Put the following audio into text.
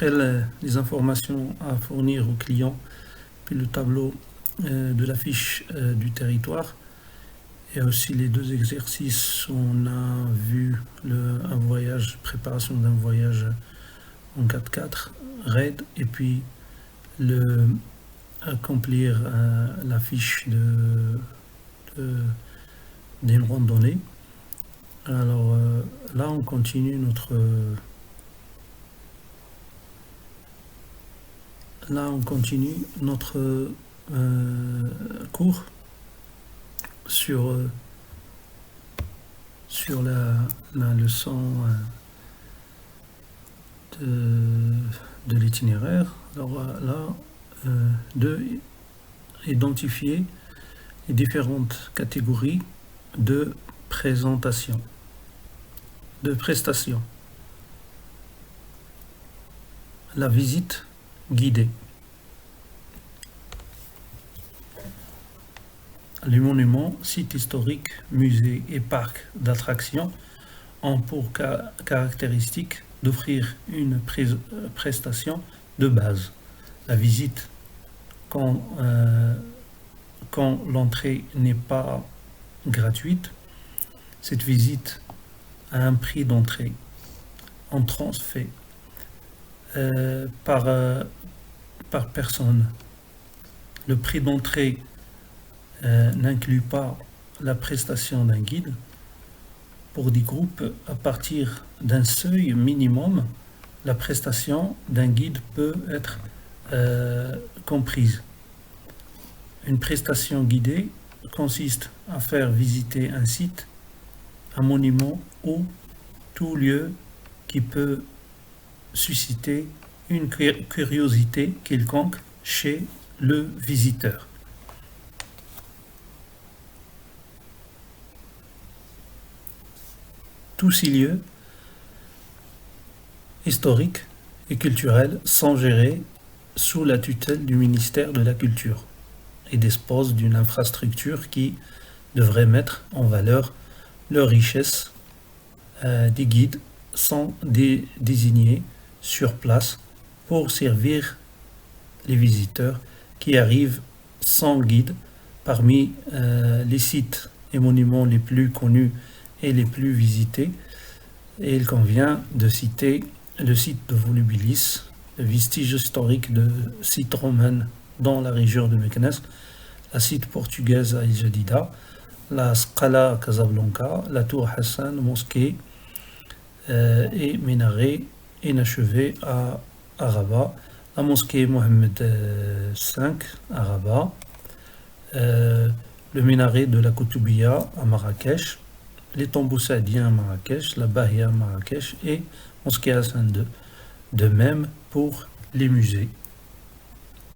Après les informations à fournir aux clients, puis le tableau de la fiche du territoire, et aussi les deux exercices, on a vu un voyage, préparation d'un voyage en 4x4, raid, et puis accomplir la fiche d'une randonnée. Alors là, on continue notre cours sur la leçon de l'itinéraire. Alors là, de identifier les différentes catégories de prestations. La visite guidée. Les monuments, sites historiques, musées et parcs d'attractions ont pour caractéristique d'offrir une prestation de base. La visite, quand l'entrée n'est pas gratuite, cette visite a un prix d'entrée en transfert par personne. Le prix d'entrée n'inclut pas la prestation d'un guide. Pour des groupes, à partir d'un seuil minimum, la prestation d'un guide peut être comprise. Une prestation guidée consiste à faire visiter un site, un monument ou tout lieu qui peut susciter une curiosité quelconque chez le visiteur. Tous ces lieux historiques et culturels sont gérés sous la tutelle du ministère de la Culture et disposent d'une infrastructure qui devrait mettre en valeur leur richesse. Des guides sont désignés sur place pour servir les visiteurs qui arrivent sans guide. Parmi les sites et monuments les plus connus et les plus visités, et il convient de citer le site de Volubilis, le vestige historique de site romain dans la région de Meknès, la site portugaise à El Jadida, la Scala à Casablanca, la tour Hassan, mosquée et minaret inachevé à Rabat, la mosquée Mohamed V à Rabat, le minaret de la Koutoubia à Marrakech, les tombeaux saadiens à Marrakech, la Bahia à Marrakech et mosquée Hassan II. De même pour les musées.